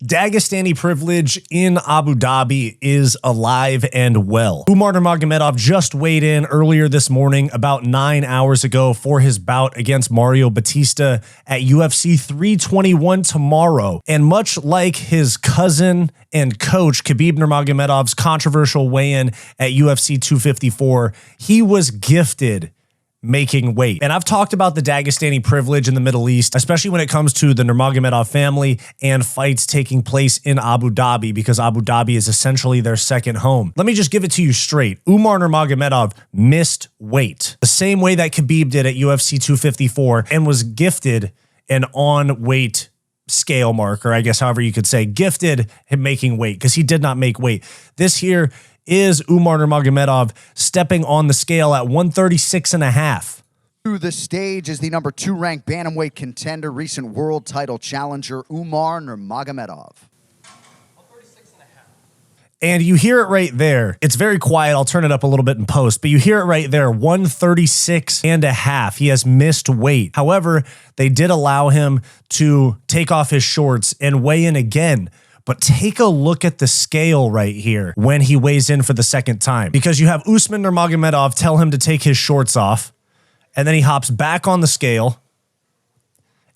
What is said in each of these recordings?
Dagestani privilege in Abu Dhabi is alive and well. Umar Nurmagomedov just weighed in earlier this morning, about 9 hours ago, for his bout against Mario Batista at UFC 321 tomorrow. And much like his cousin and coach, Khabib Nurmagomedov's controversial weigh-in at UFC 254, he was gifted making weight. And I've talked about the Dagestani privilege in the Middle East, especially when it comes to the Nurmagomedov family and fights taking place in Abu Dhabi, because Abu Dhabi is essentially their second home. Let me just give it to you straight. Umar Nurmagomedov missed weight the same way that Khabib did at UFC 254 and was gifted an on-weight scale marker, I guess, however you could say, gifted him making weight, because he did not make weight. This here is Umar Nurmagomedov stepping on the scale at 136.5. To the stage is the number 2 ranked bantamweight contender, recent world title challenger, Umar Nurmagomedov. And you hear it right there. It's very quiet. I'll turn it up a little bit in post, but you hear it right there, 136.5. He has missed weight. However, they did allow him to take off his shorts and weigh in again. But take a look at the scale right here when he weighs in for the second time, because you have Usman Nurmagomedov tell him to take his shorts off, and then he hops back on the scale.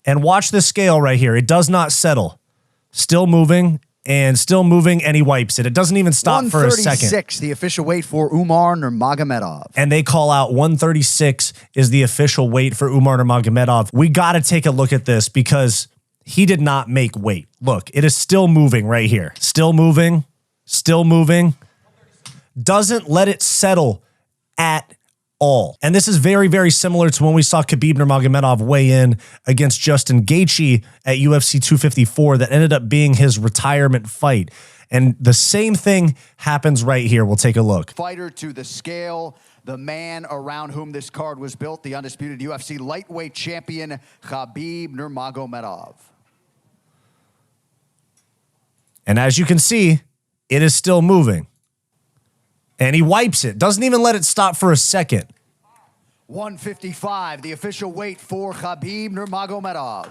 And watch this scale right here. It does not settle. Still moving and still moving, and he wipes it. It doesn't even stop for a second. 136, the official weight for Umar Nurmagomedov. And they call out 136 is the official weight for Umar Nurmagomedov. We got to take a look at this because he did not make weight. Look, it is still moving right here. Still moving. Still moving. Doesn't let it settle at all. And this is very, very similar to when we saw Khabib Nurmagomedov weigh in against Justin Gaethje at UFC 254 that ended up being his retirement fight. And the same thing happens right here. We'll take a look. Fighter to the scale, the man around whom this card was built, the undisputed UFC lightweight champion, Khabib Nurmagomedov. And as you can see, it is still moving. And he wipes it. Doesn't even let it stop for a second. 155, the official weight for Khabib Nurmagomedov.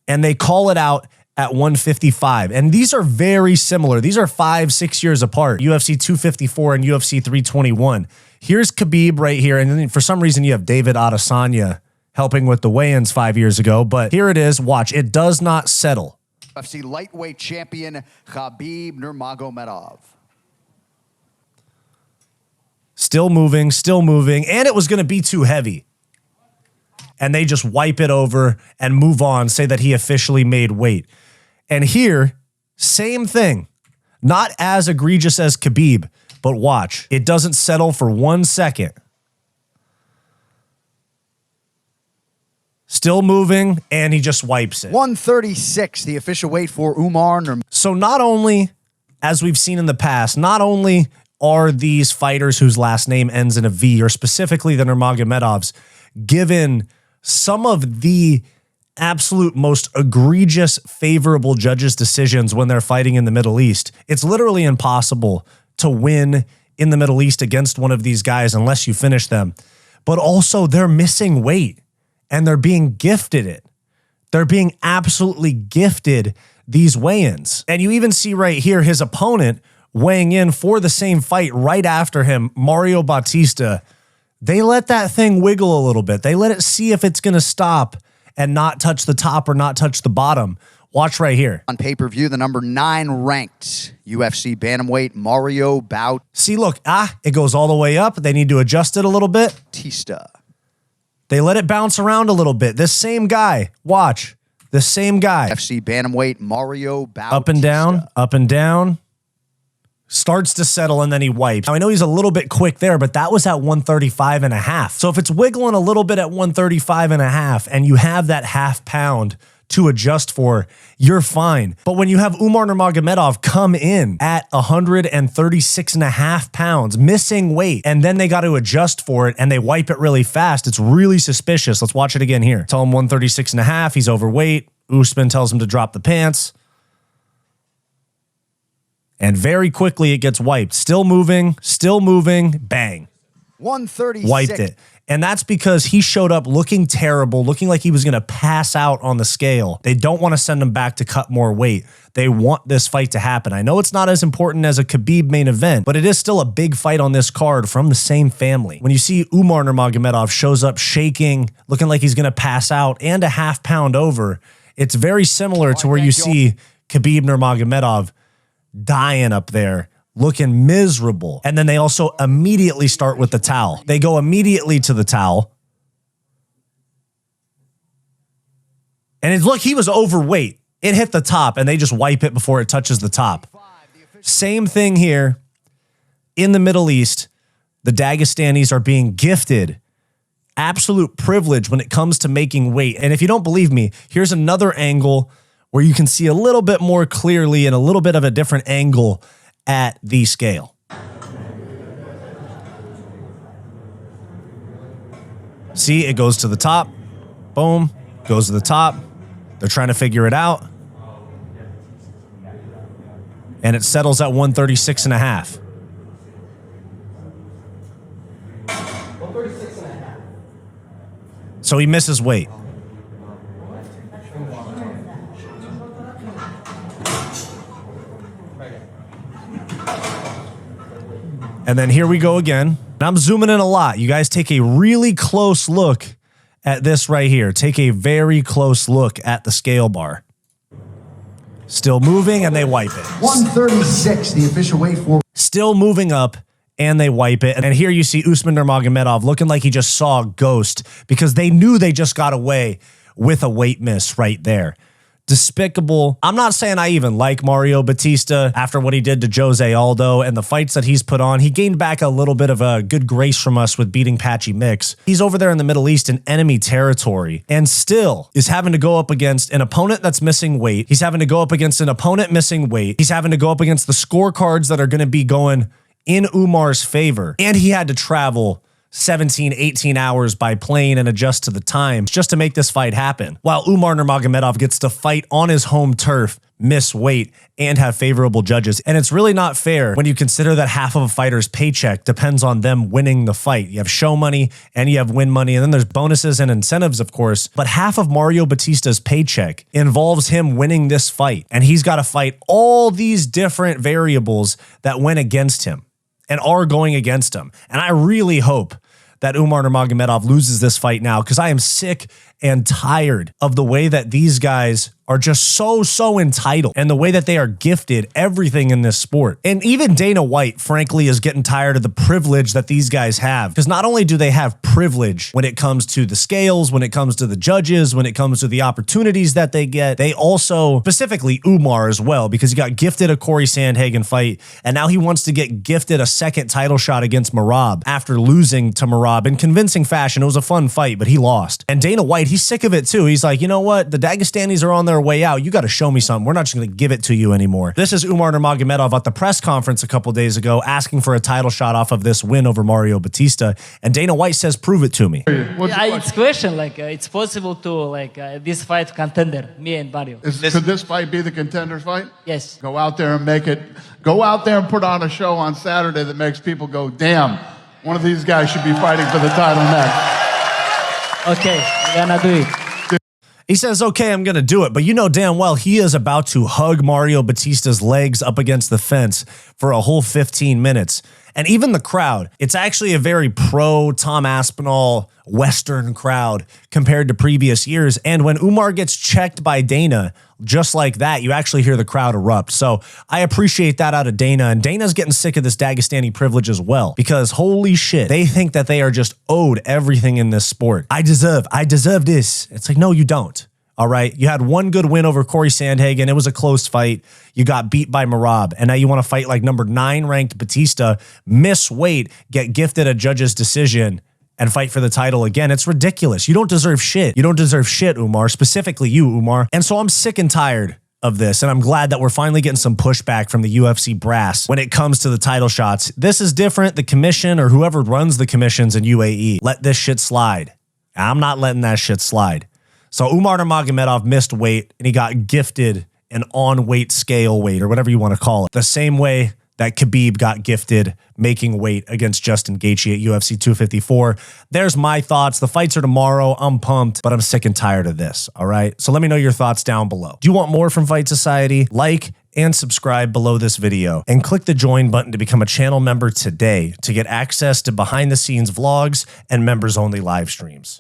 And they call it out at 155. And these are very similar. These are 5-6 years apart. UFC 254 and UFC 321. Here's Khabib right here. And then for some reason, you have David Adesanya helping with the weigh-ins 5 years ago. But here it is. Watch. It does not settle. UFC lightweight champion Khabib Nurmagomedov. Still moving, and it was going to be too heavy. And they just wipe it over and move on, say that he officially made weight. And here, same thing. Not as egregious as Khabib, but watch. It doesn't settle for 1 second. Still moving, and he just wipes it. 136, the official weight for Umar Nurmagomedov. So not only, as we've seen in the past, not only are these fighters whose last name ends in a V, or specifically the Nurmagomedovs, given some of the absolute most egregious favorable judges' decisions when they're fighting in the Middle East. It's literally impossible to win in the Middle East against one of these guys unless you finish them. But also, they're missing weight. And they're being gifted it. They're being absolutely gifted these weigh-ins. And you even see right here his opponent weighing in for the same fight right after him, Mario Batista. They let that thing wiggle a little bit. They let it see if it's going to stop and not touch the top or not touch the bottom. Watch right here. On pay-per-view, the number 9 ranked UFC bantamweight, Mario Batista. See, look, it goes all the way up. They need to adjust it a little bit. They let it bounce around a little bit. This same guy, watch, the same guy. UFC bantamweight Mario Batista. Up and down. Starts to settle, and then he wipes. Now, I know he's a little bit quick there, but that was at 135.5. So if it's wiggling a little bit at 135.5 and you have that half pound to adjust for, you're fine. But when you have Umar Nurmagomedov come in at 136.5 pounds, missing weight, and then they got to adjust for it and they wipe it really fast, it's really suspicious. Let's watch it again here. Tell him 136.5, he's overweight. Usman tells him to drop the pants. And very quickly it gets wiped. Still moving, bang. 136. Wiped it. And that's because he showed up looking terrible, looking like he was going to pass out on the scale. They don't want to send him back to cut more weight. They want this fight to happen. I know it's not as important as a Khabib main event, but it is still a big fight on this card from the same family. When you see Umar Nurmagomedov shows up shaking, looking like he's going to pass out and a half pound over, it's very similar to where you see Khabib Nurmagomedov dying up there, looking miserable. And then they also immediately start with the towel. They go immediately to the towel. And it's, look, he was overweight. It hit the top and they just wipe it before it touches the top. Same thing here in the Middle East. The Dagestanis are being gifted absolute privilege when it comes to making weight. And if you don't believe me, here's another angle where you can see a little bit more clearly and a little bit of a different angle at the scale. See, it goes to the top. Boom, goes to the top. They're trying to figure it out. And it settles at 136 and a half. 136 and a half. So he misses weight. And then here we go again. And I'm zooming in a lot. You guys take a really close look at this right here. Take a very close look at the scale bar. Still moving, and they wipe it. 136, the official weight for. Still moving up, and they wipe it. And here you see Usman Nurmagomedov looking like he just saw a ghost because they knew they just got away with a weight miss right there. Despicable. I'm not saying I even like Mario Batista after what he did to Jose Aldo and the fights that he's put on. He gained back a little bit of a good grace from us with beating Patchy Mix. He's over there in the Middle East in enemy territory and still is having to go up against an opponent that's missing weight. He's having to go up against an opponent missing weight. He's having to go up against the scorecards that are going to be going in Umar's favor. And he had to travel 17, 18 hours by plane and adjust to the time just to make this fight happen. While Umar Nurmagomedov gets to fight on his home turf, miss weight, and have favorable judges. And it's really not fair when you consider that half of a fighter's paycheck depends on them winning the fight. You have show money and you have win money, and then there's bonuses and incentives, of course. But half of Mario Batista's paycheck involves him winning this fight. And he's got to fight all these different variables that went against him and are going against him. And I really hope that Umar Nurmagomedov loses this fight now, because I am sick and tired of the way that these guys are just so entitled and the way that they are gifted everything in this sport. And even Dana White, frankly, is getting tired of the privilege that these guys have, because not only do they have privilege when it comes to the scales, when it comes to the judges, when it comes to the opportunities that they get, they also, specifically Umar as well, because he got gifted a Corey Sandhagen fight, and now he wants to get gifted a second title shot against Merab after losing to Merab in convincing fashion. It was a fun fight, but he lost. And Dana White, he's sick of it too. He's like, you know what? The Dagestanis are on their way out. You got to show me something. We're not just going to give it to you anymore. This is Umar Nurmagomedov at the press conference a couple days ago asking for a title shot off of this win over Mario Batista. And Dana White says, prove it to me. It's question, like, it's possible to, like, this fight contender, me and Mario. Could this fight be the contenders fight? Yes. Go out there and make it. Go out there and put on a show on Saturday that makes people go, damn, one of these guys should be fighting for the title next. Okay, we're gonna do it. He says, okay, I'm going to do it. But you know damn well he is about to hug Mario Batista's legs up against the fence for a whole 15 minutes. And even the crowd, it's actually a very pro Tom Aspinall Western crowd compared to previous years. And when Umar gets checked by Dana, just like that, you actually hear the crowd erupt. So I appreciate that out of Dana. And Dana's getting sick of this Dagestani privilege as well, because holy shit, they think that they are just owed everything in this sport. I deserve this. It's like, no, you don't. All right. You had one good win over Corey Sandhagen. It was a close fight. You got beat by Merab. And now you want to fight like number 9 ranked Batista, miss weight, get gifted a judge's decision, and fight for the title again. It's ridiculous. You don't deserve shit. You don't deserve shit, Umar. Specifically you, Umar. And so I'm sick and tired of this. And I'm glad that we're finally getting some pushback from the UFC brass when it comes to the title shots. This is different. The commission, or whoever runs the commissions in UAE, let this shit slide. I'm not letting that shit slide. So Umar Nurmagomedov missed weight and he got gifted an on-weight scale weight, or whatever you want to call it. The same way that Khabib got gifted making weight against Justin Gaethje at UFC 254. There's my thoughts. The fights are tomorrow. I'm pumped, but I'm sick and tired of this, all right? So let me know your thoughts down below. Do you want more from Fight Society? Like and subscribe below this video and click the join button to become a channel member today to get access to behind the scenes vlogs and members only live streams.